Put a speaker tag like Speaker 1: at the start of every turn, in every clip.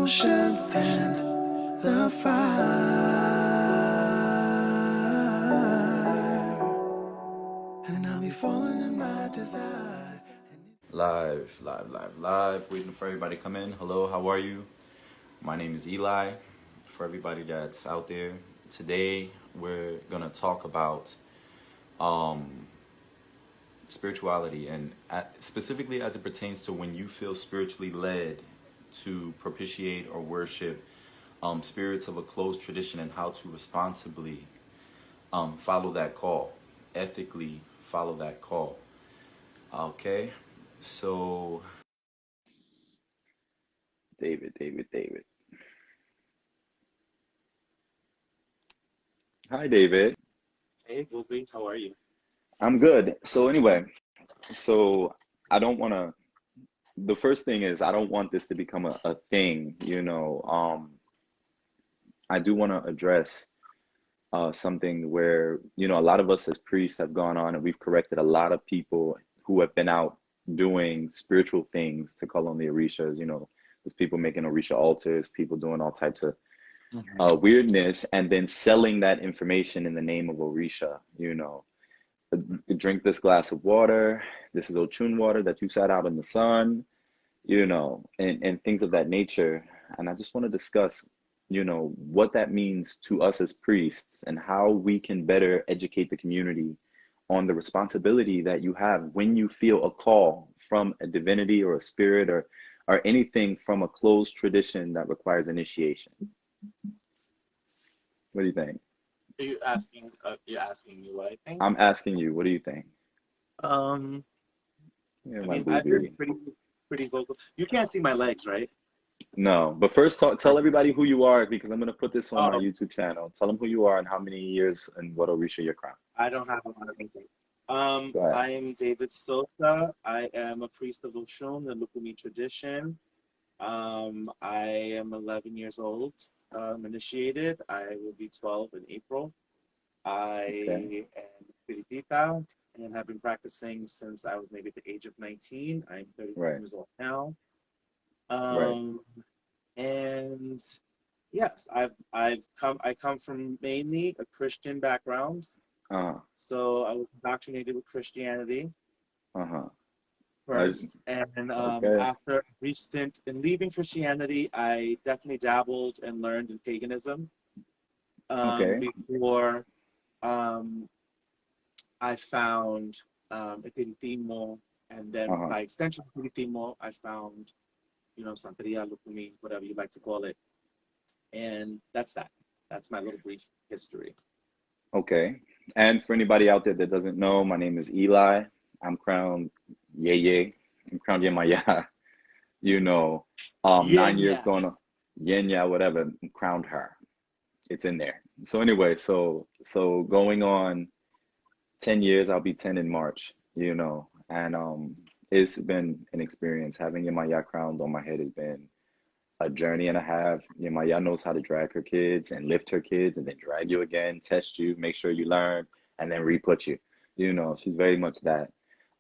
Speaker 1: emotions and the fire, and I'll be falling in my desire.
Speaker 2: Live. Waiting for everybody to come in. Hello, how are you? My name is Eli. For everybody that's out there, today we're gonna talk about spirituality and specifically as it pertains to when you feel spiritually led to propitiate or worship spirits of a closed tradition and how to responsibly follow that call, ethically follow that call. Okay, so David. Hi, David.
Speaker 3: Hey, Gopi, how are you?
Speaker 2: I'm good. So anyway, so I don't want to. The first thing is I don't want this to become a thing. I do want to address something where a lot of us as priests have gone on and we've corrected a lot of people who have been out doing spiritual things to call on the Orishas. There's people making Orisha altars, people doing all types of weirdness, and then selling that information in the name of Orisha. Drink this glass of water. This is Oshun water that you sat out in the sun, and things of that nature. And I just want to discuss, what that means to us as priests and how we can better educate the community on the responsibility that you have when you feel a call from a divinity or a spirit or anything from a closed tradition that requires initiation. What do you think?
Speaker 3: Are you asking? You're asking me what I think?
Speaker 2: I'm asking you, what do you think?
Speaker 3: Um,
Speaker 2: Yeah,
Speaker 3: I
Speaker 2: my
Speaker 3: mean, I've been
Speaker 2: booby.
Speaker 3: pretty vocal. You can't see my legs, right?
Speaker 2: No, but first tell everybody who you are because I'm going to put this on my
Speaker 3: Oh,
Speaker 2: YouTube channel. Tell them who you are and how many years and what Orisha you're crowned.
Speaker 3: I don't have a lot of anything.
Speaker 2: Go ahead.
Speaker 3: I am David Sosa. I am a priest of Oshun, the Lukumi tradition. I am 11 years old. Initiated. I will be 12 in April.
Speaker 2: Okay.
Speaker 3: I am Spiritita and have been practicing since I was maybe at the age of 19. I'm 31
Speaker 2: Right.
Speaker 3: years old now.
Speaker 2: Right.
Speaker 3: Um, and yes, I come from mainly a Christian background.
Speaker 2: Uh-huh.
Speaker 3: So I was indoctrinated with Christianity
Speaker 2: Uh-huh. I,
Speaker 3: first, and
Speaker 2: okay.
Speaker 3: after a brief stint in leaving Christianity, I definitely dabbled and learned in paganism
Speaker 2: Okay.
Speaker 3: before um, I found Epiritimo, and then
Speaker 2: Uh-huh.
Speaker 3: by extension, Epiritimo, I found, Santeria, Lukumi, whatever you like to call it. And that's that. That's my little brief history.
Speaker 2: Okay. And for anybody out there that doesn't know, my name is Eli. I'm crowned Yeye. I'm crowned Yemaya.
Speaker 3: Yeah,
Speaker 2: 9 years
Speaker 3: yeah.
Speaker 2: going on Yenya, whatever, crowned her. It's in there. So anyway, so going on 10 years, I'll be 10 in March, and it's been an experience. Having Yemaya crowned on my head has been a journey and a half. Yemaya knows how to drag her kids and lift her kids and then drag you again, test you, make sure you learn, and then re-put you. She's very much that.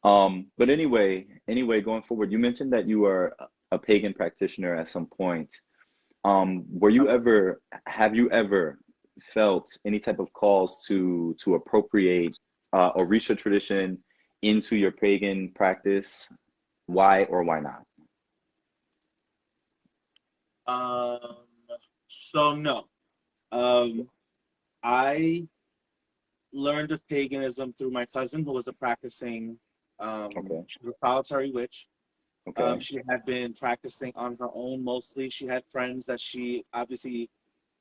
Speaker 2: But anyway, going forward, you mentioned that you were a pagan practitioner at some point. Have you ever felt any type of calls to appropriate Orisha tradition into your pagan practice? Why or why not?
Speaker 3: Um, so no. Um, I learned of paganism through my cousin who was a practicing,
Speaker 2: Okay,
Speaker 3: she was a solitary witch.
Speaker 2: okay,
Speaker 3: She had been practicing on her own mostly. She had friends that she obviously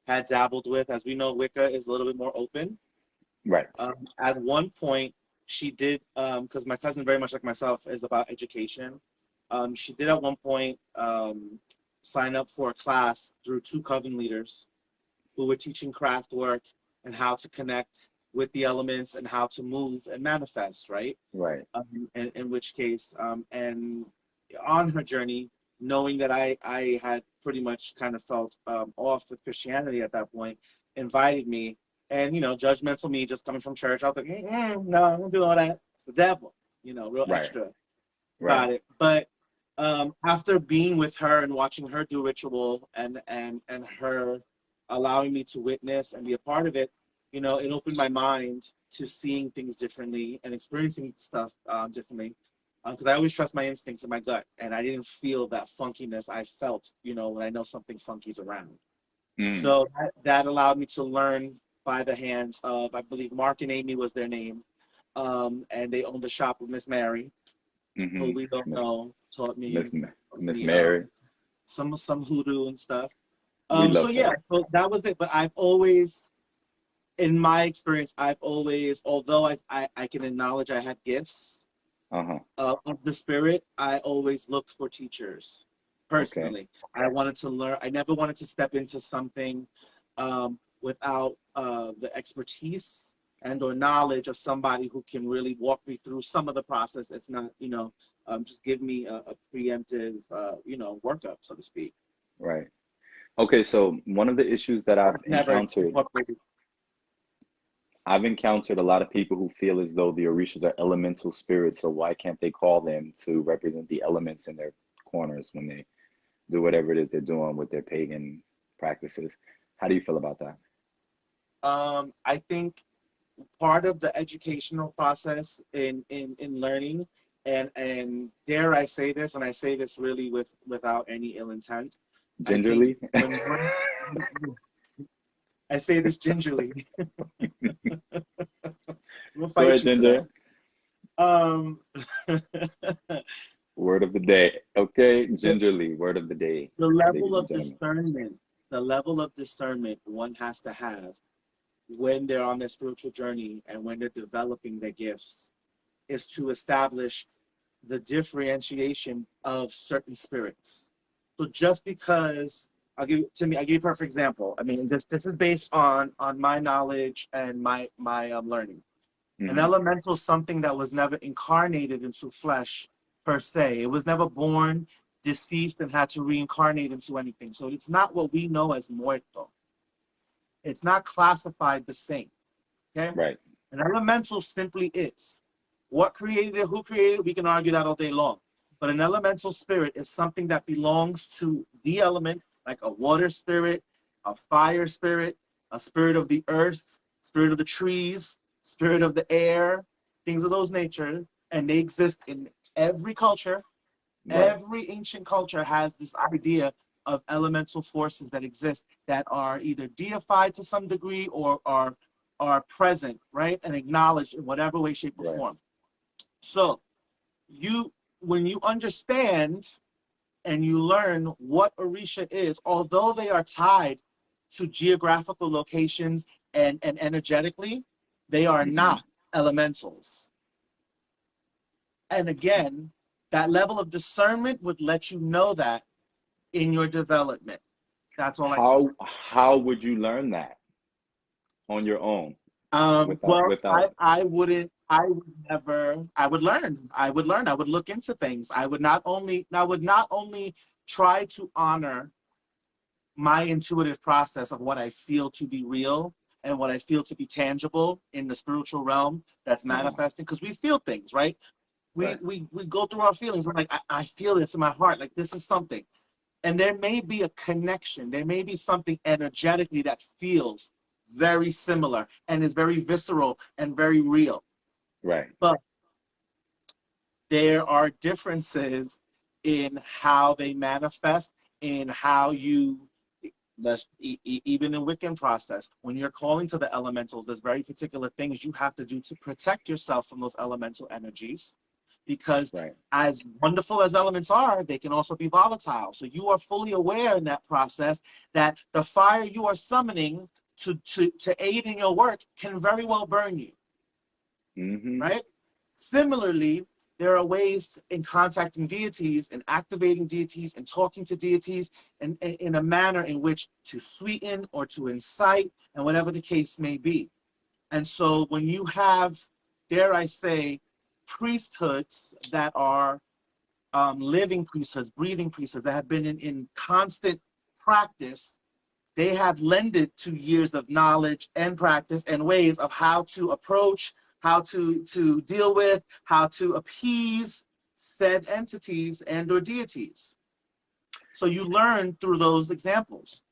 Speaker 3: had dabbled with. As we know, Wicca is a little bit more open.
Speaker 2: right,
Speaker 3: At one point, she did, because my cousin, very much like myself, is about education. She did at one point sign up for a class through two coven leaders who were teaching craft work and how to connect with the elements and how to move and manifest, right?
Speaker 2: right,
Speaker 3: And in which case, and on her journey, knowing that I had pretty much kind of felt off with Christianity at that point, invited me. And, judgmental me just coming from church, I was like, no, I don't do all that. It's the devil, real
Speaker 2: right,
Speaker 3: extra
Speaker 2: right,
Speaker 3: about it. But After being with her and watching her do ritual and her allowing me to witness and be a part of it, you know, it opened my mind to seeing things differently and experiencing stuff differently. Because I always trust my instincts and my gut, and I didn't feel that funkiness I felt, you know, when I know something funky's around. So that allowed me to learn by the hands of, I believe Mark and Amy was their name, and they owned a shop with Miss Mary, who we don't know, taught me
Speaker 2: Miss Mary,
Speaker 3: some hoodoo and stuff.
Speaker 2: we
Speaker 3: So
Speaker 2: love
Speaker 3: yeah,
Speaker 2: her.
Speaker 3: so that was it. But I've always, in my experience, I've always, although I can acknowledge I had gifts of the spirit, I always looked for teachers. Personally, I wanted to learn. I never wanted to step into something without the expertise and or knowledge of somebody who can really walk me through some of the process, if not, you know, just give me a preemptive, you know, workup, so to speak.
Speaker 2: Right. Okay, so one of the issues that
Speaker 3: Never
Speaker 2: I've encountered a lot of people who feel as though the Orishas are elemental spirits, so why can't they call them to represent the elements in their corners when they do whatever it is they're doing with their pagan practices? How do you feel about that?
Speaker 3: I think part of the educational process in learning, and dare I say this, and I say this really without any ill intent.
Speaker 2: Gingerly?
Speaker 3: I say this gingerly. We'll
Speaker 2: Go
Speaker 3: fight
Speaker 2: ahead,
Speaker 3: you
Speaker 2: Ginger.
Speaker 3: today.
Speaker 2: Word of the day. Okay, gingerly, word of the day,
Speaker 3: The
Speaker 2: ladies
Speaker 3: level
Speaker 2: and
Speaker 3: of
Speaker 2: gentlemen.
Speaker 3: discernment, the level of discernment one has to have when they're on their spiritual journey and when they're developing their gifts is to establish the differentiation of certain spirits. So just because I'll give you a perfect example. I mean, this is based on my knowledge and my learning. An elemental is something that was never incarnated into flesh per se. It was never born, deceased, and had to reincarnate into anything. So it's not what we know as muerto. It's not classified the same. Okay?
Speaker 2: Right.
Speaker 3: An elemental simply is. What created it, who created it, we can argue that all day long. But an elemental spirit is something that belongs to the element, like a water spirit, a fire spirit, a spirit of the earth, spirit of the trees, spirit of the air, things of those nature. And they exist in every culture.
Speaker 2: Right.
Speaker 3: Every ancient culture has this idea of elemental forces that exist that are either deified to some degree or are present, right, and acknowledged in whatever way, shape, or
Speaker 2: Right.
Speaker 3: form. So when you understand and you learn what Orisha is, although they are tied to geographical locations and energetically, they are not elementals. And again, that level of discernment would let you know that in your development. That's all I can say.
Speaker 2: How would you learn that on your own?
Speaker 3: Well,
Speaker 2: Without
Speaker 3: I would learn. I would look into things. I would not only try to honor my intuitive process of what I feel to be real and what I feel to be tangible in the spiritual realm that's manifesting, because we feel things, right? We go through our feelings. We're like, I feel this in my heart, like this is something. And there may be a connection. There may be something energetically that feels very similar and is very visceral and very real.
Speaker 2: Right.
Speaker 3: But there are differences in how they manifest, in how you, even in Wiccan process, when you're calling to the elementals, there's very particular things you have to do to protect yourself from those elemental energies. Because as wonderful as elements are, they can also be volatile. So you are fully aware in that process that the fire you are summoning to aid in your work can very well burn you, right? Similarly, there are ways in contacting deities and activating deities and talking to deities and in a manner in which to sweeten or to incite and whatever the case may be. And so when you have, dare I say, priesthoods that are living priesthoods, breathing priesthoods that have been in constant practice, they have lended to years of knowledge and practice and ways of how to approach, how to deal with, how to appease said entities and or deities. So you learn through those examples.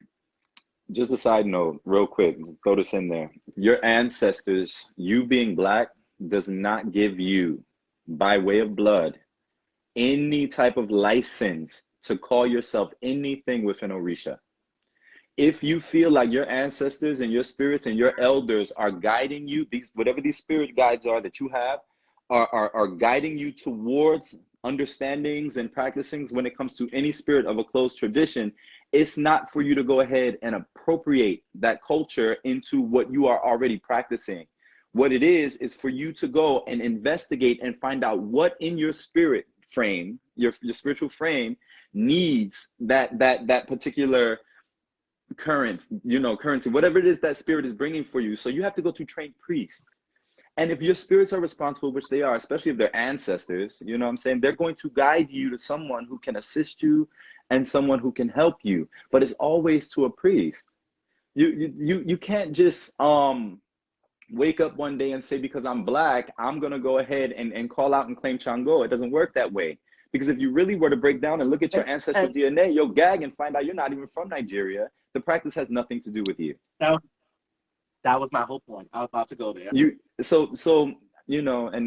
Speaker 2: Just a side note, real quick, throw this in there. Your ancestors, you being Black, does not give you, by way of blood, any type of license to call yourself anything within Orisha. If you feel like your ancestors and your spirits and your elders are guiding you, these whatever these spirit guides are that you have, are guiding you towards understandings and practicings when it comes to any spirit of a closed tradition, it's not for you to go ahead and appropriate that culture into what you are already practicing. What it is for you to go and investigate and find out what in your spirit frame, your spiritual frame, needs that particular currency, whatever it is that spirit is bringing for you. So you have to go to trained priests. And if your spirits are responsible, which they are, especially if they're ancestors, you know what I'm saying, they're going to guide you to someone who can assist you and someone who can help you. But it's always to a priest. You can't just wake up one day and say, because I'm Black, I'm gonna go ahead and call out and claim Chango. It doesn't work that way. Because if you really were to break down and look at your ancestral DNA, you'll gag and find out you're not even from Nigeria. The practice has nothing to do with you.
Speaker 3: That was my whole point. I was about to go there.
Speaker 2: And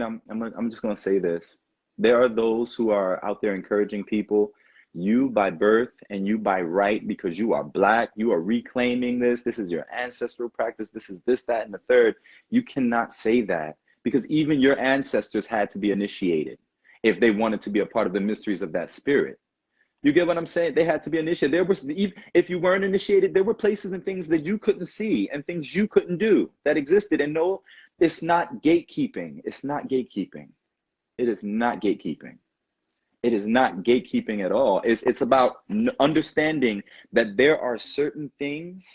Speaker 2: I'm just gonna say this. There are those who are out there encouraging people, you by birth and you by right, because you are Black, you are reclaiming this is your ancestral practice, this is this, that, and the third. You cannot say that, because even your ancestors had to be initiated if they wanted to be a part of the mysteries of that spirit. You get what I'm saying? They had to be initiated. There was, if you weren't initiated, there were places and things that you couldn't see and things you couldn't do that existed. And no, it's not gatekeeping. It's not gatekeeping. It is not gatekeeping. It is not gatekeeping at all. It's about understanding that there are certain things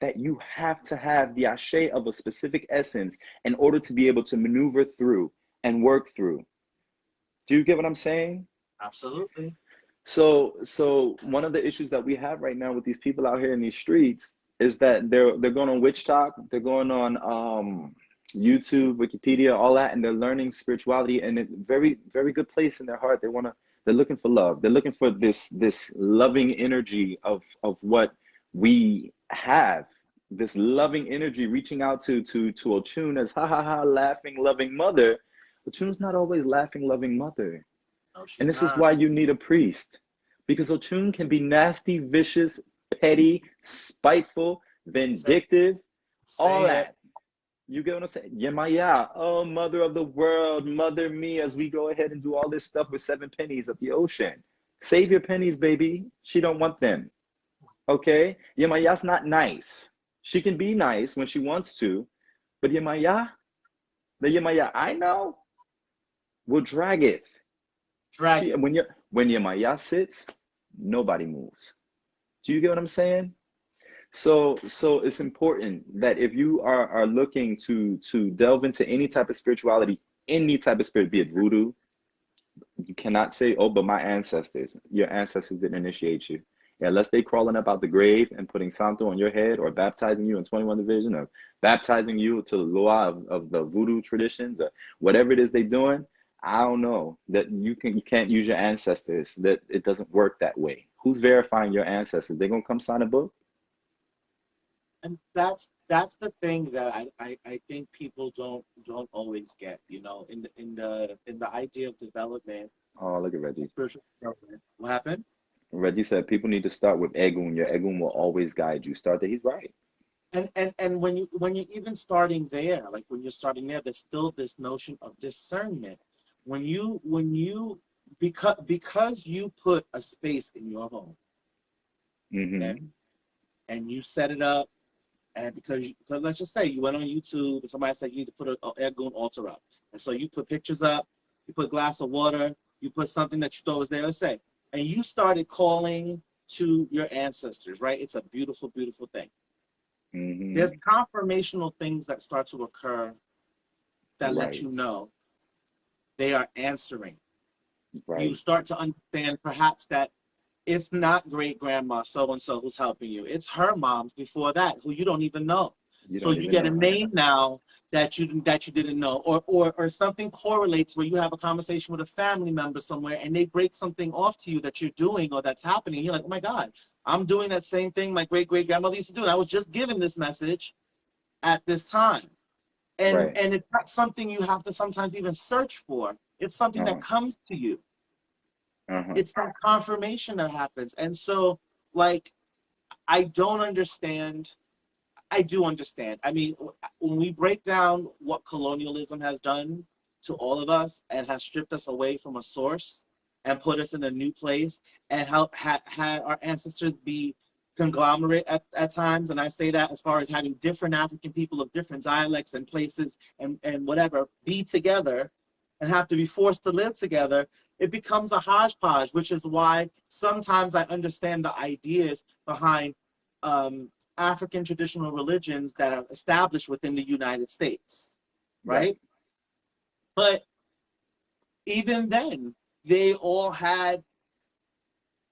Speaker 2: that you have to have the ashe of a specific essence in order to be able to maneuver through and work through. Do you get what I'm saying?
Speaker 3: Absolutely.
Speaker 2: So one of the issues that we have right now with these people out here in these streets is that they're going on Witch Talk, they're going on YouTube, Wikipedia, all that, and they're learning spirituality in a very, very good place in their heart. They're looking for love. They're looking for this loving energy of what we have, this loving energy reaching out to Oshun as laughing, loving mother. Oshun's not always laughing, loving mother.
Speaker 3: No,
Speaker 2: and this
Speaker 3: not.
Speaker 2: is why you need a priest, because Oshun can be nasty, vicious, petty, spiteful, vindictive, all that. You get what I'm saying? Yemaya, oh, mother of the world, mother me, as we go ahead and do all this stuff with 7 pennies at the ocean. Save your pennies, baby. She don't want them. Okay? Yemaya's not nice. She can be nice when she wants to, but Yemaya, the Yemaya I know, will drag it. When Yemaya sits, nobody moves. Do you get what I'm saying? So it's important that if you are looking to delve into any type of spirituality, any type of spirit, be it voodoo, you cannot say, oh, but my ancestors, your ancestors didn't initiate you. Yeah, unless they crawling up out the grave and putting santo on your head, or baptizing you in 21 division, or baptizing you to the law of the voodoo traditions, or whatever it is they're doing. I don't know that you can't use your ancestors, that it doesn't work that way. Who's verifying your ancestors? They're gonna come sign a book?
Speaker 3: And that's the thing that I think people don't always get, in the idea of development.
Speaker 2: Oh, look at Reggie.
Speaker 3: Spiritual development. What happened?
Speaker 2: Reggie said people need to start with Egun. Your Egun will always guide you. Start there. He's right.
Speaker 3: And when you're even starting there, like when you're starting there, there's still this notion of discernment. When you because you put a space in your home,
Speaker 2: Mm-hmm.
Speaker 3: and you set it up, and because let's just say you went on YouTube and somebody said you need to put an Egun altar up, and so you put pictures up, you put a glass of water, you put something that you thought was there, let's say, and you started calling to your ancestors, right? It's a beautiful, beautiful thing.
Speaker 2: Mm-hmm.
Speaker 3: There's confirmational things that start to occur that let you know they are answering.
Speaker 2: Right.
Speaker 3: You start to understand perhaps that it's not great grandma so-and-so who's helping you. It's her moms before that who you don't even know. So you get a name now that you didn't know, or something correlates where you have a conversation with a family member somewhere and they break something off to you that you're doing or that's happening. You're like, oh my God, I'm doing that same thing my great-great-grandmother used to do. And I was just given this message at this time. And it's not something you have to sometimes even search for. It's something that comes to you. It's that confirmation that happens. And so, like, I don't understand. I do understand. I mean, when we break down what colonialism has done to all of us and has stripped us away from a source and put us in a new place and had our ancestors be conglomerate at times, and I say that as far as having different African people of different dialects and places and whatever be together and have to be forced to live together, it becomes a hodgepodge, which is why sometimes I understand the ideas behind African traditional religions that are established within the United States, right? But even then, they all had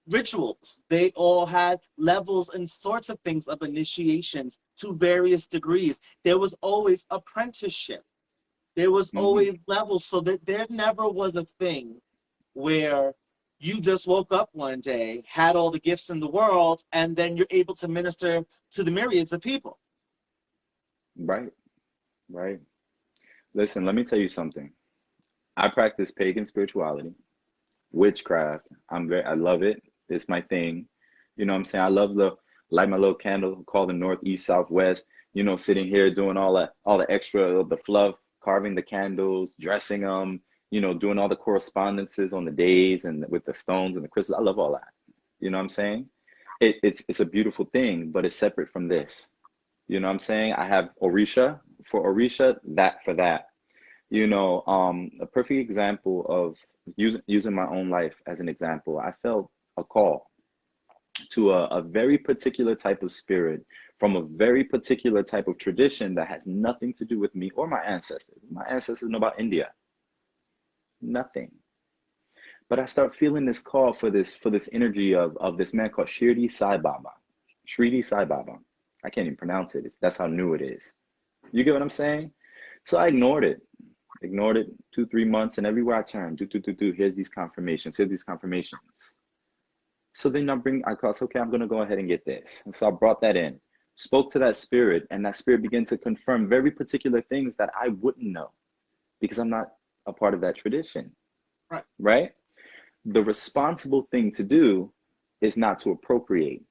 Speaker 3: rituals. They all had levels and sorts of things of initiations to various degrees. There was always apprenticeship. There was always levels, so that there never was a thing where you just woke up one day, had all the gifts in the world, and then you're able to minister to the myriads of people.
Speaker 2: Right. Listen, let me tell you something. I practice pagan spirituality, witchcraft. I love it. It's my thing. You know what I'm saying? I love light my little candle, call the north, east, south, west, you know, sitting here doing all the extra, the fluff, carving the candles, dressing them, you know, doing all the correspondences on the days and with the stones and the crystals. I love all that. You know what I'm saying? It's a beautiful thing, but it's separate from this. You know what I'm saying? I have Orisha for Orisha, that for that. You know, a perfect example of using my own life as an example. I felt a call to a very particular type of spirit from a very particular type of tradition that has nothing to do with me or my ancestors. My ancestors know about India. Nothing. But I start feeling this call for this energy of this man called Shirdi Sai Baba. Shirdi Sai Baba. I can't even pronounce it. That's how new it is. You get what I'm saying? So I ignored it 2-3 months, and everywhere I turned, here's these confirmations, So then I thought, okay, I'm going to go ahead and get this. And so I brought that in, spoke to that spirit, and that spirit began to confirm very particular things that I wouldn't know because I'm not a part of that tradition. Right? The responsible thing to do is not to appropriate.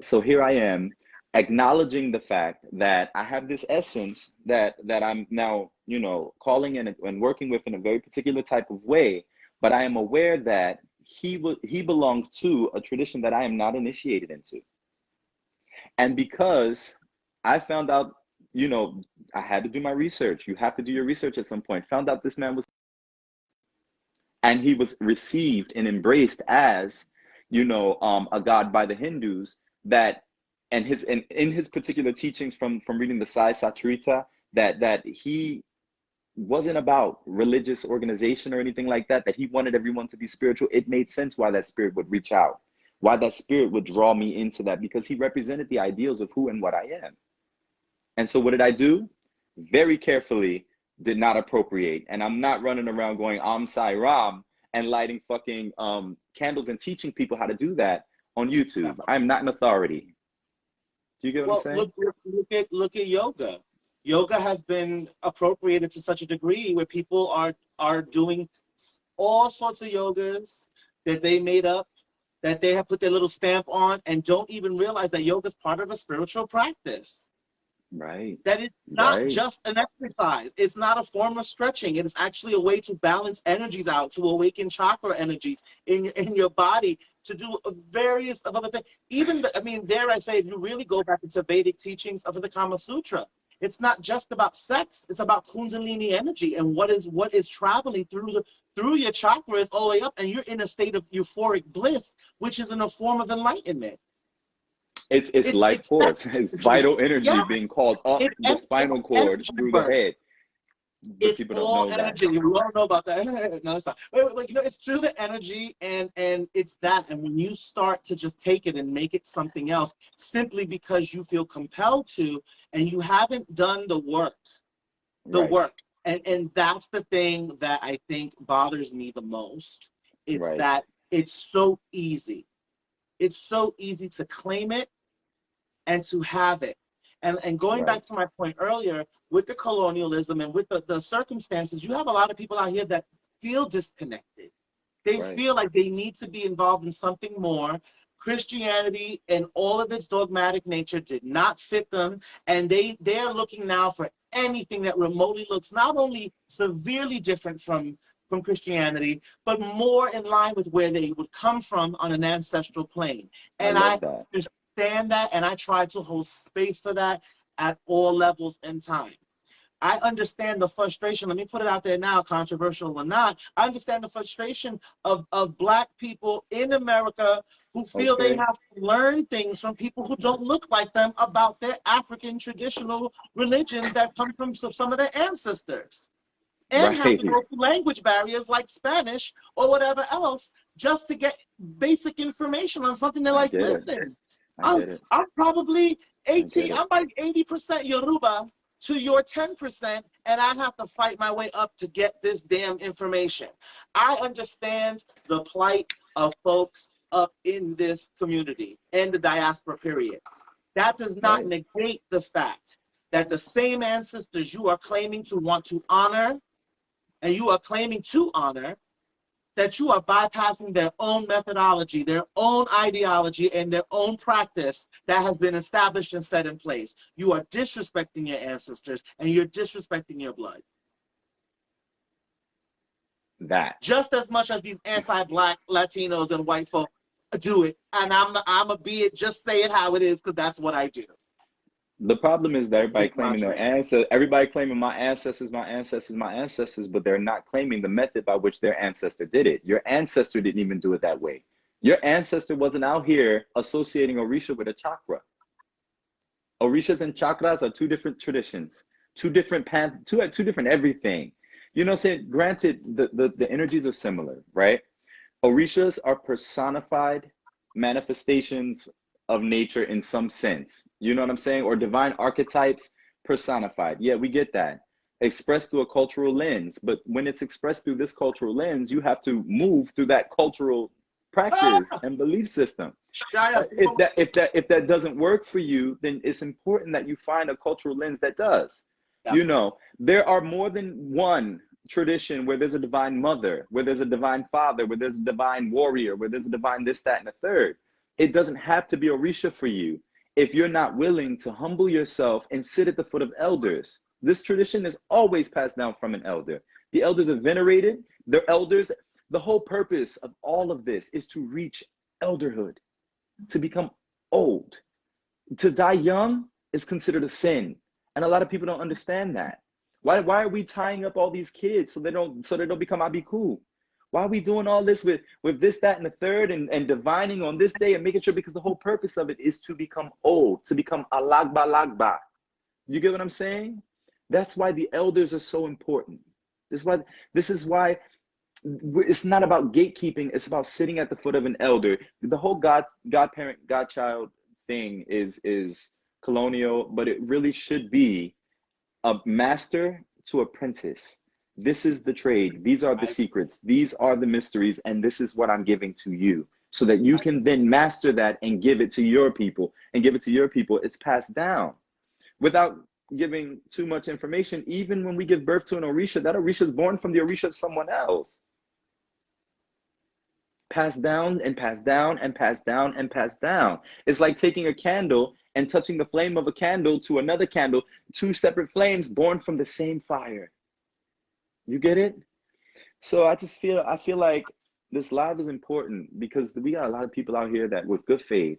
Speaker 2: So here I am, acknowledging the fact that I have this essence that I'm now, you know, calling in and working with in a very particular type of way, but I am aware that he belongs to a tradition that I am not initiated into. And because I found out, you know, I had to do my research. You have to do your research at some point. Found out this man was, and he was received and embraced as, you know, a god by the Hindus, that, and in his particular teachings from reading the Sai Saturita, that he wasn't about religious organization or anything like that, that he wanted everyone to be spiritual. It made sense why that spirit would reach out, why that spirit would draw me into that, because he represented the ideals of who and what I am. And so what did I do? Very carefully did not appropriate. And I'm not running around going Am Sai Ram and lighting fucking candles and teaching people how to do that on YouTube. I'm not an authority. Do you get what I'm saying?
Speaker 3: Look at yoga. Yoga has been appropriated to such a degree where people are doing all sorts of yogas that they made up, that they have put their little stamp on, and don't even realize that yoga is part of a spiritual practice.
Speaker 2: Right.
Speaker 3: That it's not just an exercise. It's not a form of stretching. It is actually a way to balance energies out, to awaken chakra energies in your body, to do various of other things. Even, dare I say, if you really go back into Vedic teachings of the Kama Sutra, it's not just about sex. It's about Kundalini energy and what is traveling through your chakras all the way up, and you're in a state of euphoric bliss, which is in a form of enlightenment.
Speaker 2: It's life force. It's vital energy being called up the spinal cord through the head. but
Speaker 3: It's
Speaker 2: people don't
Speaker 3: all
Speaker 2: know that.
Speaker 3: energy. We all know about that. No, it's not. Wait, you know, it's true, the energy, and it's that. And when you start to just take it and make it something else, simply because you feel compelled to, and you haven't done the work,
Speaker 2: Right,
Speaker 3: and that's the thing that I think bothers me the most. It's
Speaker 2: right,
Speaker 3: that it's so easy. It's so easy to claim it and to have it. And going back
Speaker 2: right,
Speaker 3: to my point earlier, with the colonialism and with the circumstances, you have a lot of people out here that feel disconnected. They
Speaker 2: right.
Speaker 3: feel like they need to be involved in something more. Christianity and all of its dogmatic nature did not fit them, and they're looking now for anything that remotely looks not only severely different from Christianity, but more in line with where they would come from on an ancestral plane.
Speaker 2: I
Speaker 3: And
Speaker 2: love
Speaker 3: I
Speaker 2: that.
Speaker 3: understand that, and I try to hold space for that at all levels and time. I understand the frustration. Let me put it out there now, controversial or not. I understand the frustration of Black people in America who feel they
Speaker 2: Okay.
Speaker 3: have to learn things from people who don't look like them about their African traditional religions that come from some of their ancestors, and have
Speaker 2: Right.
Speaker 3: to go through language barriers like Spanish or whatever else just to get basic information on something. They're
Speaker 2: I
Speaker 3: like,
Speaker 2: get it.
Speaker 3: listen,
Speaker 2: I
Speaker 3: I'm
Speaker 2: get it.
Speaker 3: I'm probably
Speaker 2: I get
Speaker 3: 18,
Speaker 2: it.
Speaker 3: I'm like 80% Yoruba to your 10%, and I have to fight my way up to get this damn information. I understand the plight of folks up in this community and the diaspora period. That does not
Speaker 2: Right.
Speaker 3: negate the fact that the same ancestors you are claiming to want to honor and you are claiming to honor, that you are bypassing their own methodology, their own ideology, and their own practice that has been established and set in place. You are disrespecting your ancestors, and you're disrespecting your blood.
Speaker 2: That.
Speaker 3: Just as much as these anti-Black Latinos and white folk do it. And I'm a be it, just say it how it is, because that's what I do.
Speaker 2: The problem is that everybody
Speaker 3: Take my
Speaker 2: claiming their
Speaker 3: drink.
Speaker 2: ancestors, everybody claiming my ancestors, my ancestors, my ancestors, but they're not claiming the method by which their ancestor did it. Your ancestor didn't even do it that way. Your ancestor wasn't out here associating Orisha with a chakra. Orishas and chakras are two different traditions, two different paths, two different everything. You know what I'm saying? Granted, the energies are similar, right? Orishas are personified manifestations of nature in some sense. You know what I'm saying? Or divine archetypes personified. Yeah, we get that. Expressed through a cultural lens. But when it's expressed through this cultural lens, you have to move through that cultural practice and belief system. If that doesn't work for you, then it's important that you find a cultural lens that does.
Speaker 3: Yeah.
Speaker 2: You know, there are more than one tradition where there's a divine mother, where there's a divine father, where there's a divine warrior, where there's a divine this, that, and the third. It doesn't have to be Orisha for you if you're not willing to humble yourself and sit at the foot of elders. This tradition is always passed down from an elder. The elders are venerated. They're elders. The whole purpose of all of this is to reach elderhood, to become old. To die young is considered a sin. And a lot of people don't understand that. Why are we tying up all these kids so they don't become abiku? Why are we doing all this with this, that, and the third, and divining on this day and making sure, because the whole purpose of it is to become old, to become alagba lagba. You get what I'm saying? That's why the elders are so important. This is why it's not about gatekeeping. It's about sitting at the foot of an elder. The whole godparent, godchild thing is colonial, but it really should be a master to apprentice. This is the trade. These are the secrets. These are the mysteries. And this is what I'm giving to you, so that you can then master that and give it to your people. And give it to your people. It's passed down without giving too much information. Even when we give birth to an Orisha, that Orisha is born from the Orisha of someone else. Passed down and passed down and passed down and passed down. It's like taking a candle and touching the flame of a candle to another candle, two separate flames born from the same fire. You get it? So I feel like this live is important because we got a lot of people out here that with good faith,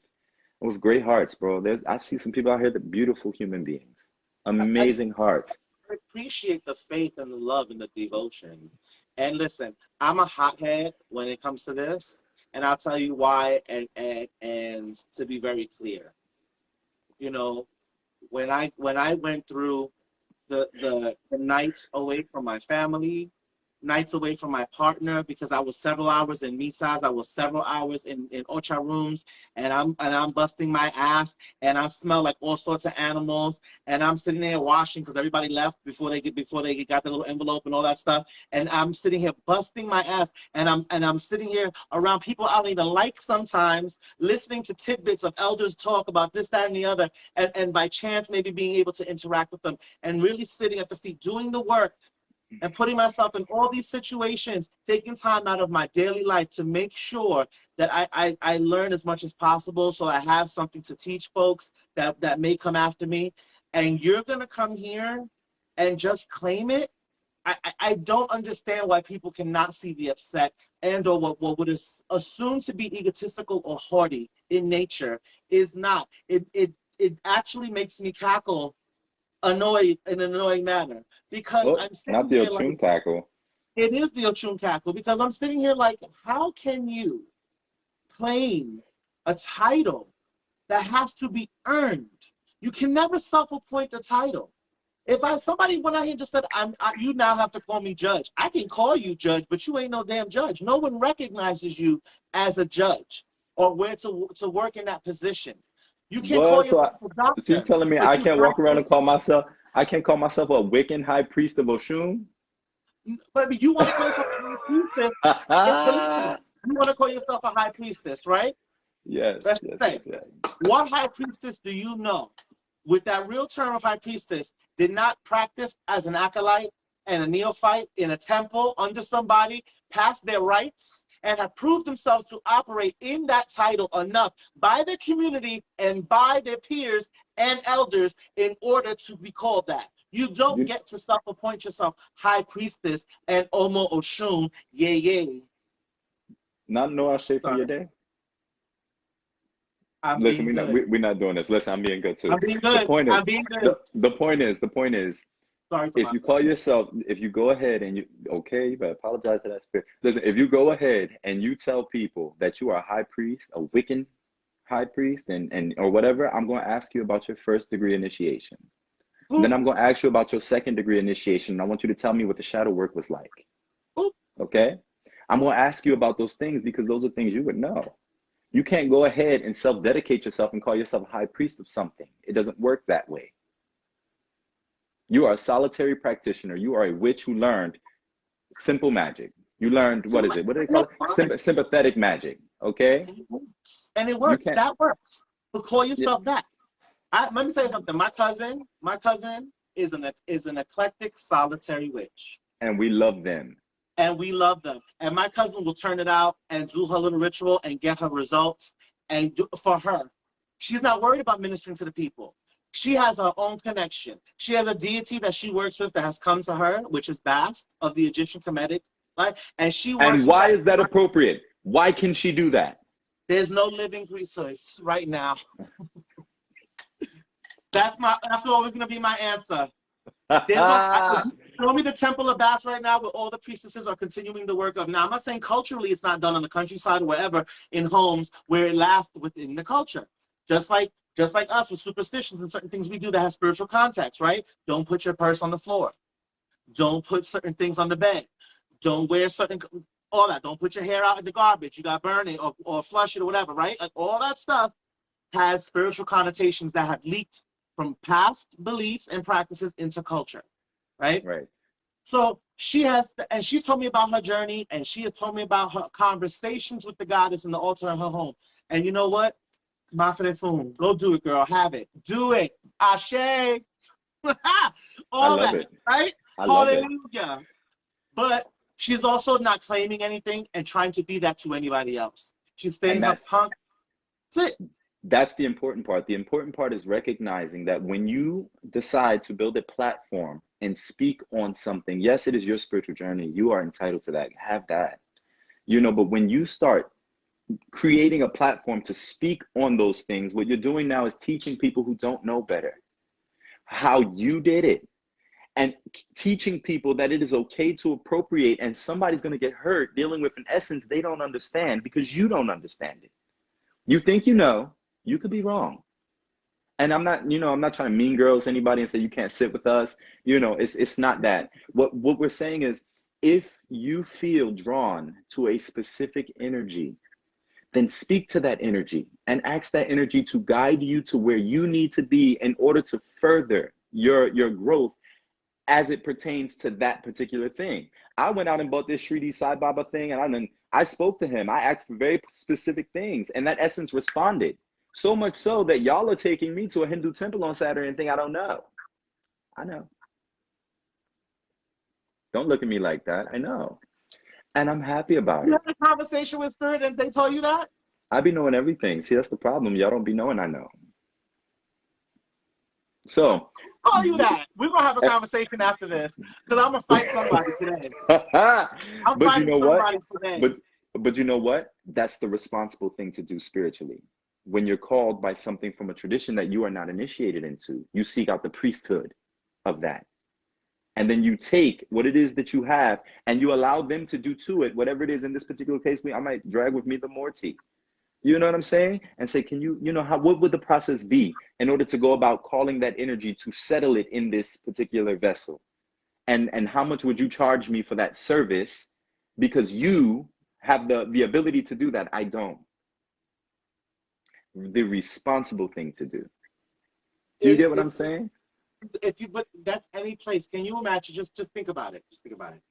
Speaker 2: with great hearts, bro. I've seen some people out here that are beautiful human beings, amazing hearts.
Speaker 3: I appreciate the faith and the love and the devotion. And listen, I'm a hothead when it comes to this, and I'll tell you why. And to be very clear, you know, when I went through the nights away from my family, nights away from my partner, because I was several hours in misas, I was several hours in ocha rooms, and I'm busting my ass, and I smell like all sorts of animals, and I'm sitting there washing because everybody left before they got the little envelope and all that stuff, and I'm sitting here busting my ass, and I'm sitting here around people I don't even like sometimes, listening to tidbits of elders talk about this, that, and the other, and by chance maybe being able to interact with them, and really sitting at the feet doing the work, and putting myself in all these situations, taking time out of my daily life to make sure that I learn as much as possible, so I have something to teach folks that may come after me. And you're going to come here and just claim it? I don't understand why people cannot see the upset and or what would assume to be egotistical or haughty in nature is not. It actually makes me cackle annoyed in an annoying manner, because
Speaker 2: Well,
Speaker 3: I'm sitting
Speaker 2: not the
Speaker 3: here
Speaker 2: Oshun
Speaker 3: like,
Speaker 2: tackle.
Speaker 3: it is the Oshun cackle, because I'm sitting here like, how can you claim a title that has to be earned? You can never self-appoint a title. If somebody went out here and just said, you now have to call me judge. I can call you judge, but you ain't no damn judge. No one recognizes you as a judge or where to work in that position. You can't call
Speaker 2: What?
Speaker 3: yourself a
Speaker 2: So you
Speaker 3: doctor,
Speaker 2: telling me
Speaker 3: but
Speaker 2: I
Speaker 3: you
Speaker 2: can't walk around
Speaker 3: practice.
Speaker 2: and call myself? I can't call myself a Wiccan high priest of Oshun?
Speaker 3: But you want to call yourself a high priestess. You want to call yourself a high priestess, right?
Speaker 2: Yes,
Speaker 3: Let's
Speaker 2: yes,
Speaker 3: say,
Speaker 2: yes, yes.
Speaker 3: what high priestess do you know with that real term of high priestess did not practice as an acolyte and a neophyte in a temple under somebody, pass their rights, and have proved themselves to operate in that title enough by their community and by their peers and elders in order to be called that? You don't
Speaker 2: You
Speaker 3: get to self-appoint yourself high priestess and Omo Oshun, yay, yay.
Speaker 2: not know our shape for your
Speaker 3: Sorry,
Speaker 2: day?
Speaker 3: I'm
Speaker 2: Listen,
Speaker 3: being good.
Speaker 2: we're not doing this. Listen, I'm being good too.
Speaker 3: I'm being
Speaker 2: The
Speaker 3: good.
Speaker 2: point
Speaker 3: I'm
Speaker 2: is,
Speaker 3: being good.
Speaker 2: the point is,
Speaker 3: Sorry,
Speaker 2: if you
Speaker 3: Tomasa.
Speaker 2: call yourself, if you go ahead and you better apologize to that spirit. Listen, if you go ahead and you tell people that you are a high priest, a Wiccan high priest, and or whatever, I'm going to ask you about your first degree initiation.
Speaker 3: Boop,
Speaker 2: Then I'm going to ask you about your second degree initiation. And I want you to tell me what the shadow work was like.
Speaker 3: boop.
Speaker 2: Okay? I'm going to ask you about those things because those are things you would know. You can't go ahead and self-dedicate yourself and call yourself a high priest of something. It doesn't work that way. You are a solitary practitioner. You are a witch who learned simple magic. You learned, what is it? What do they call it? Sympathetic magic. Okay?
Speaker 3: And it
Speaker 2: You
Speaker 3: works.
Speaker 2: can't.
Speaker 3: That works. But call
Speaker 2: Yeah,
Speaker 3: yourself that. Let me tell you something. My cousin is an eclectic solitary witch.
Speaker 2: and we love them.
Speaker 3: And we love them. And my cousin will turn it out and do her little ritual and get her results. And for her, she's not worried about ministering to the people. She has her own connection. She has a deity that she works with that has come to her, which is Bast of the Egyptian Kemetic, right? And she
Speaker 2: And
Speaker 3: works with
Speaker 2: why
Speaker 3: that.
Speaker 2: is that appropriate? Why can she do that?
Speaker 3: There's no living priesthoods right now. That's always going to be my answer. Show me the Temple of Bast right now where all the priestesses are continuing the work of. Now, I'm not saying culturally it's not done on the countryside or wherever in homes where it lasts within the culture. Just like us with superstitions and certain things we do that have spiritual context, right? Don't put your purse on the floor. Don't put certain things on the bed. Don't wear all that. Don't put your hair out in the garbage. You got burning or flush it or whatever, right? Like all that stuff has spiritual connotations that have leaked from past beliefs and practices into culture, right?
Speaker 2: Right.
Speaker 3: So she's told me about her journey, and she has told me about her conversations with the goddess in the altar in her home. And you know what? Mafedefun, go do it, girl. Have it. Do it. Ashe. All that,
Speaker 2: It.
Speaker 3: right?
Speaker 2: I love it.
Speaker 3: Hallelujah. But she's also not claiming anything and trying to be that to anybody else. She's staying her punk. That's it.
Speaker 2: That's the important part. The important part is recognizing that when you decide to build a platform and speak on something, yes, it is your spiritual journey. You are entitled to that. Have that. But when you start creating a platform to speak on those things, what you're doing now is teaching people who don't know better how you did it, and teaching people that it is okay to appropriate, and somebody's going to get hurt dealing with an essence they don't understand because you don't understand it. You think you know. You could be wrong. And I'm not, I'm not trying to mean girls anybody and say you can't sit with us. It's not that. What we're saying is, if you feel drawn to a specific energy, then speak to that energy and ask that energy to guide you to where you need to be in order to further your growth as it pertains to that particular thing. I went out and bought this Shridi Sai Baba thing, and I spoke to him. I asked for very specific things, and that essence responded. So much so that y'all are taking me to a Hindu temple on Saturday and think I don't know. I know. Don't look at me like that. I know. And I'm happy about it.
Speaker 3: You had a conversation with Spirit and they told you that?
Speaker 2: I be knowing everything. See, that's the problem. Y'all don't be knowing I know. So.
Speaker 3: Call you that. We're going to have a conversation after this because I'm going to fight somebody today.
Speaker 2: But you know what? But you know what? That's the responsible thing to do spiritually. When you're called by something from a tradition that you are not initiated into, you seek out the priesthood of that. And then you take what it is that you have and you allow them to do to it, whatever it is. In this particular case, I might drag with me the Morty. You know what I'm saying? And say, can you, what would the process be in order to go about calling that energy to settle it in this particular vessel? And how much would you charge me for that service? Because you have the ability to do that. I don't. The responsible thing to do. Do you get what I'm saying?
Speaker 3: But that's any place. Can you imagine? Just think about it. Just think about it.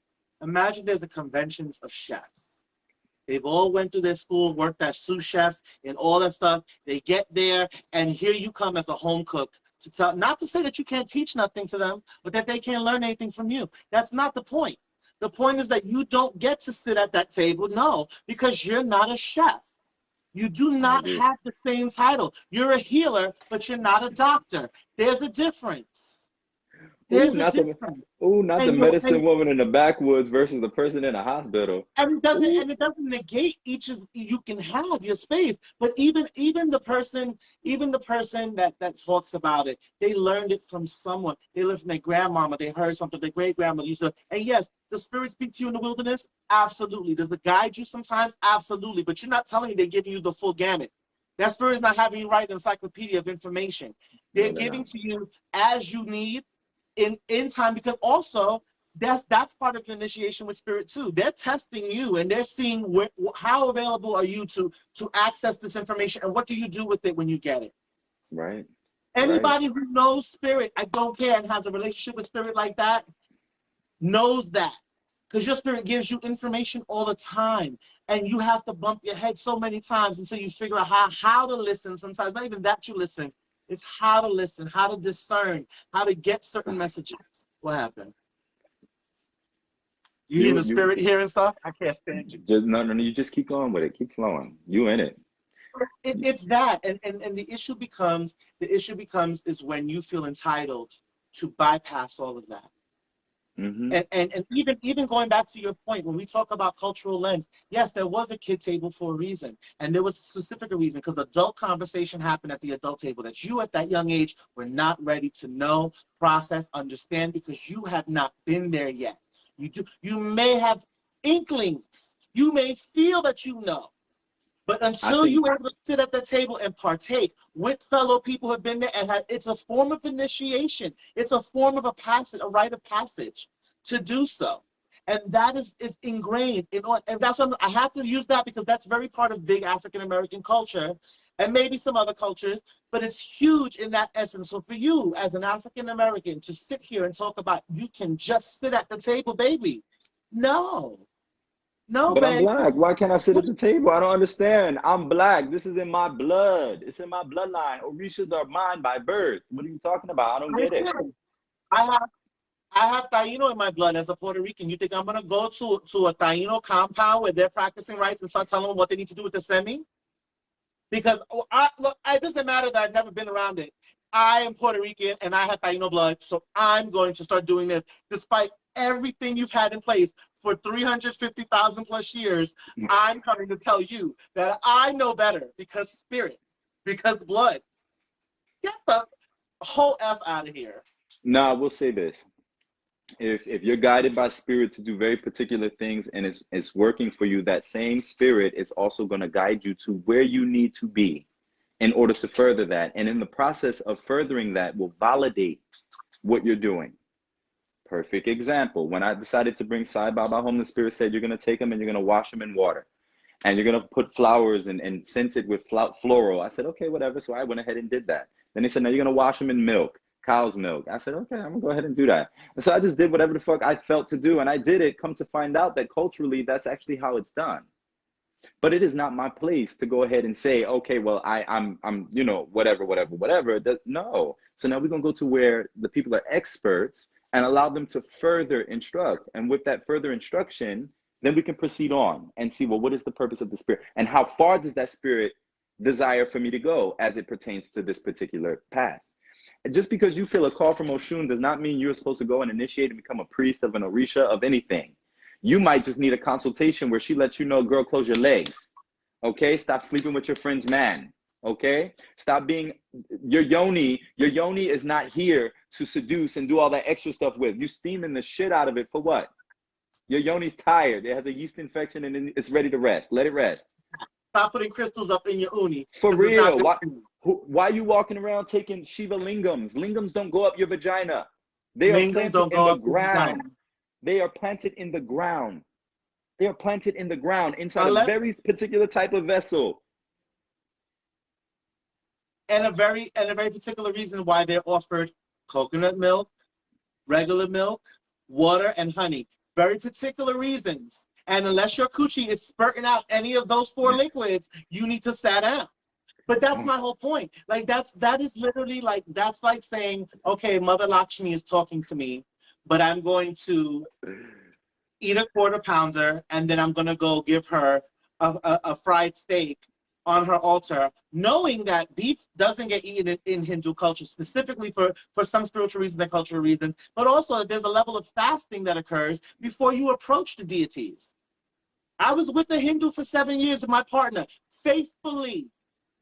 Speaker 3: Imagine there's a conventions of chefs. They've all went through their school, worked as sous chefs and all that stuff. They get there, and here you come as a home cook to tell, not to say that you can't teach nothing to them, but that they can't learn anything from you. That's not the point. The point is that you don't get to sit at that table, no, because you're not a chef. You do not have the same title. You're a healer, but you're not a doctor. There's a difference. There's a difference.
Speaker 2: Not the medicine woman in the backwoods versus the person in a hospital.
Speaker 3: And it doesn't negate each of you can have your space. But even the person that talks about it, they learned it from someone. They learned from their grandmama. They heard something their great grandmother used to. And yes, the spirit speak to you in the wilderness? Absolutely. Does it guide you sometimes? Absolutely. But you're not telling me they're giving you the full gamut. That spirit is not having you write an encyclopedia of information. They're giving to you as you need in time, because also that's part of your initiation with spirit too. They're testing you and they're seeing how available are you to access this information, and what do you do with it when you get it.
Speaker 2: Right.
Speaker 3: Anybody who knows spirit, I don't care, and has a relationship with spirit like that, knows that. Because your spirit gives you information all the time, and you have to bump your head so many times until you figure out how to listen. Sometimes not even that you listen. It's how to listen, how to discern, how to get certain messages. What happened? You hear the spirit here and stuff? I can't stand you.
Speaker 2: No, you just keep going with it. Keep flowing. You in it.
Speaker 3: It's that. And the issue becomes is when you feel entitled to bypass all of that.
Speaker 2: Mm-hmm.
Speaker 3: And even going back to your point, when we talk about cultural lens, yes, there was a kid table for a reason, and there was a specific reason, because adult conversation happened at the adult table that you at that young age were not ready to know, process, understand, because you have not been there yet. You may have inklings, you may feel that you know, but until you are able to sit at the table and partake with fellow people who have been there, and it's a form of initiation. It's a form of a rite of passage to do so. And that is ingrained in all, and that's what I have to use that, because that's very part of big African American culture, and maybe some other cultures, but it's huge in that essence. So for you as an African American to sit here and talk about you can just sit at the table, baby. No. No,
Speaker 2: but I'm Black. Why can't I sit at the table? I don't understand. I'm Black. This is in my blood. It's in my bloodline. Orishas are mine by birth. What are you talking about? I don't get it.
Speaker 3: I have Taino in my blood as a Puerto Rican. You think I'm going to go to a Taino compound where they're practicing rites and start telling them what they need to do with the semi? Because it doesn't matter that I've never been around it. I am Puerto Rican and I have Taino blood, so I'm going to start doing this despite everything you've had in place for 350,000 plus years. I'm coming to tell you that I know better, because spirit, because blood. Get the whole F out of here.
Speaker 2: No, I will say this. If you're guided by spirit to do very particular things and it's working for you, that same spirit is also going to guide you to where you need to be in order to further that. And in the process of furthering that will validate what you're doing. Perfect example. When I decided to bring Sai Baba home, the spirit said, you're going to take him and you're going to wash him in water. And you're going to put flowers and scent it with floral. I said, okay, whatever. So I went ahead and did that. Then they said, now you're going to wash him in milk, cow's milk. I said, okay, I'm going to go ahead and do that. And so I just did whatever the fuck I felt to do. And I did it. Come to find out that culturally, that's actually how it's done. But it is not my place to go ahead and say, okay, well, I'm you know, whatever. No. So now we're going to go to where the people are experts and allow them to further instruct. And with that further instruction, then we can proceed on and see, well, what is the purpose of the spirit? And how far does that spirit desire for me to go as it pertains to this particular path? And just because you feel a call from Oshun does not mean you're supposed to go and initiate and become a priest of an Orisha of anything. You might just need a consultation where she lets you know, girl, close your legs. Okay? Stop sleeping with your friend's man. Okay? Stop being, your yoni is not here to seduce and do all that extra stuff with. You steaming the shit out of it for what? Your yoni's tired. It has a yeast infection and it's ready to rest. Let it rest.
Speaker 3: Stop putting crystals up in your uni.
Speaker 2: For real. Why are you walking around taking Shiva lingams? Lingams don't go up your vagina. They are planted in the ground. They are planted in the ground. They are planted in the ground inside a very particular type of vessel.
Speaker 3: And a very particular reason why they're offered coconut milk, regular milk, water, and honey. Very particular reasons. And unless your coochie is spurting out any of those 4 liquids, you need to sit down. But that's my whole point. Like that is literally like, that's like saying, okay, Mother Lakshmi is talking to me, but I'm going to eat a 1/4 pounder and then I'm going to go give her a fried steak on her altar, knowing that beef doesn't get eaten in Hindu culture, specifically for some spiritual reasons and cultural reasons, but also that there's a level of fasting that occurs before you approach the deities. I was with a Hindu for 7 years, and my partner faithfully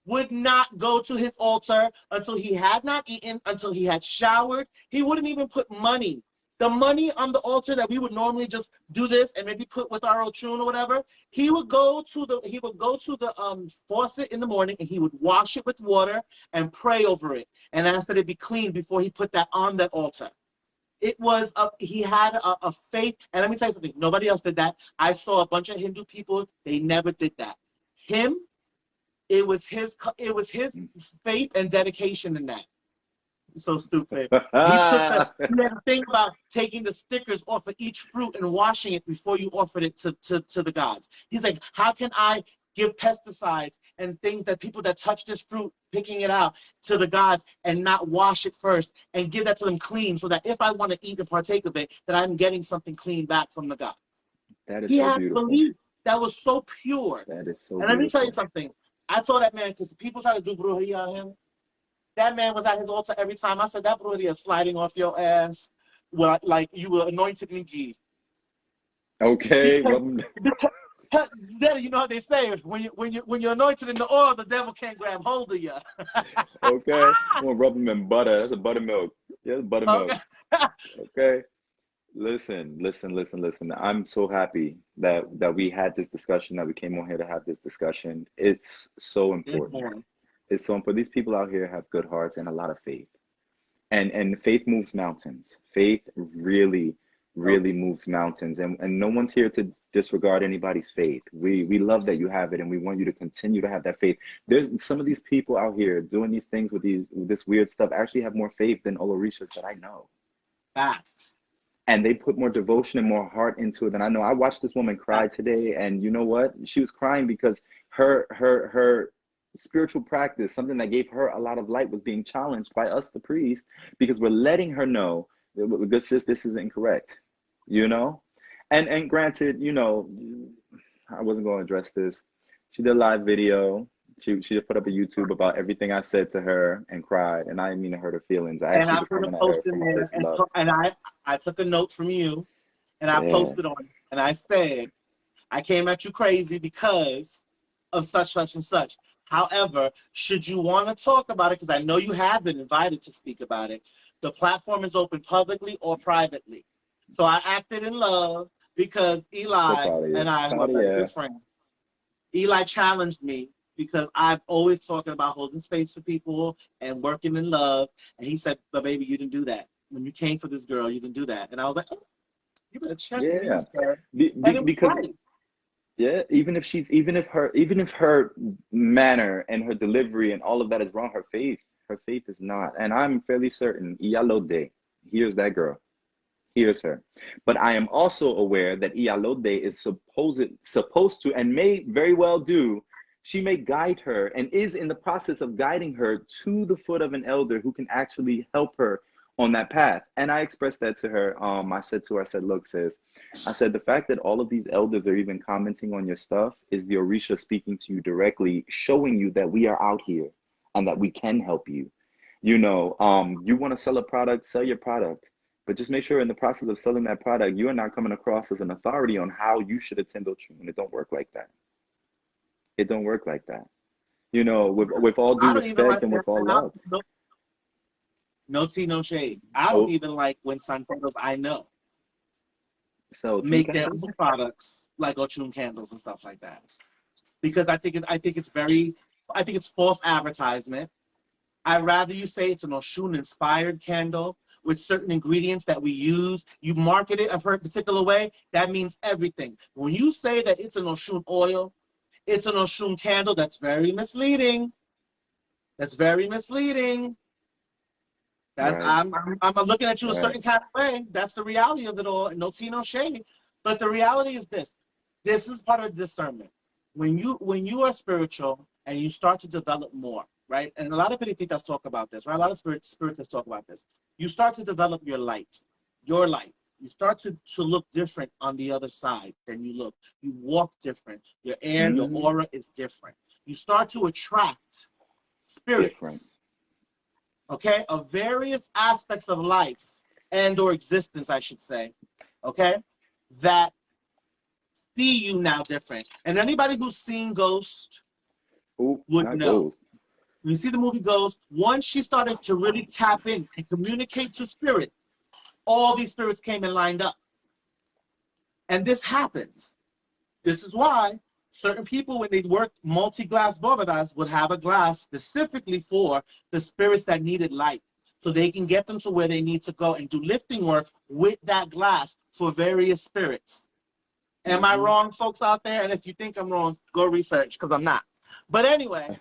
Speaker 3: would not go to his altar until he had not eaten, until he had showered. He wouldn't even put money. The money on the altar that we would normally just do this and maybe put with our Oshun or whatever, he would go to the faucet in the morning and he would wash it with water and pray over it and ask that it be clean before he put that on that altar. It was he had a faith, and let me tell you something. Nobody else did that. I saw a bunch of Hindu people. They never did that. Him, it was his faith and dedication in that. So stupid. He had a thing about taking the stickers off of each fruit and washing it before you offered it to the gods. He's like, how can I give pesticides and things that people that touch this fruit, picking it out, to the gods and not wash it first and give that to them clean, so that if I want to eat and partake of it, that I'm getting something clean back from the gods.
Speaker 2: That is so beautiful.
Speaker 3: Belief. That was so pure.
Speaker 2: That is so beautiful.
Speaker 3: And let me tell you something. I told that man, because people try to do brujeria on him. That man was at his altar every time. I said, that brujeria is sliding off your ass like you were anointed in ghee.
Speaker 2: Okay.
Speaker 3: You know how they say, when you're anointed in the oil, the devil can't grab hold of you.
Speaker 2: Okay. I'm gonna rub them in butter. That's a buttermilk. Yeah, it's buttermilk. Okay. Listen. I'm so happy that we had this discussion, that we came on here to have this discussion. It's so important. It's so important. These people out here have good hearts and a lot of faith. And faith moves mountains. Faith really moves mountains. And no one's here to disregard anybody's faith. We love that you have it, and we want you to continue to have that faith. There's some of these people out here doing these things with this weird stuff actually have more faith than all Orishas that I know.
Speaker 3: Facts.
Speaker 2: And they put more devotion and more heart into it than I know. I watched this woman cry today, and you know what? She was crying because her spiritual practice, something that gave her a lot of light, was being challenged by us, the priest, because we're letting her know, good sis, this is incorrect, you know? And granted, you know, I wasn't going to address this. She did a live video. She put up a YouTube about everything I said to her and cried, and I didn't mean to hurt her feelings. I actually was coming at her from a place of love.
Speaker 3: And I took a note from you, and I posted on it, and I said, I came at you crazy because of such and such. However, should you want to talk about it, because I know you have been invited to speak about it, the platform is open publicly or privately. So I acted in love because Eli and I were very good friends. Eli challenged me because I've always talking about holding space for people and working in love. And he said, but baby, you didn't do that. When you came for this girl, you didn't do that. And I was like, oh, you better check me, sir. And it was
Speaker 2: because
Speaker 3: right.
Speaker 2: yeah, even if her manner and her delivery and all of that is wrong, her faith is not. And I'm fairly certain Iyalode hears that girl, hears her. But I am also aware that Iyalode is supposed to, and may very well do, she may guide her and is in the process of guiding her to the foot of an elder who can actually help her on that path. And I expressed that to her. I said to her, I said, look, sis, I said, the fact that all of these elders are even commenting on your stuff is the Orisha speaking to you directly, showing you that we are out here and that we can help you. You know, you want to sell a product, sell your product, but just make sure in the process of selling that product, you are not coming across as an authority on how you should attend Oshun. It don't work like that. It don't work like that. You know, with all due respect and with all love.
Speaker 3: No tea, no shade. I don't even like when santeros I know make their own products like Oshun candles and stuff like that, because I think it's false advertisement. I'd rather you say it's an Oshun inspired candle with certain ingredients that we use. You market it a particular way, that means everything. When you say that it's an Oshun oil, it's an Oshun candle, that's very misleading. That's very misleading. That's right. I'm looking at you a certain kind of way. That's the reality of it all. No tea, no shade. But the reality is this. This is part of discernment. When you are spiritual and you start to develop more, right? And a lot of Piritas talk about this, right? A lot of spiritists talk about this. You start to develop your light. Your light. You start to look different on the other side than you look. You walk different. Your air, your aura is different. You start to attract spirits. Different. Okay, of various aspects of life and or existence, I should say, okay, that see you now different. And anybody who's seen Ghost would know. Ghost. When you see the movie Ghost, once she started to really tap in and communicate to spirit, all these spirits came and lined up. And this happens. This is why certain people, when they work multi-glass bóvedas, would have a glass specifically for the spirits that needed light, so they can get them to where they need to go and do lifting work with that glass for various spirits. Am I wrong, folks out there? And if you think I'm wrong, go research, because I'm not. But anyway,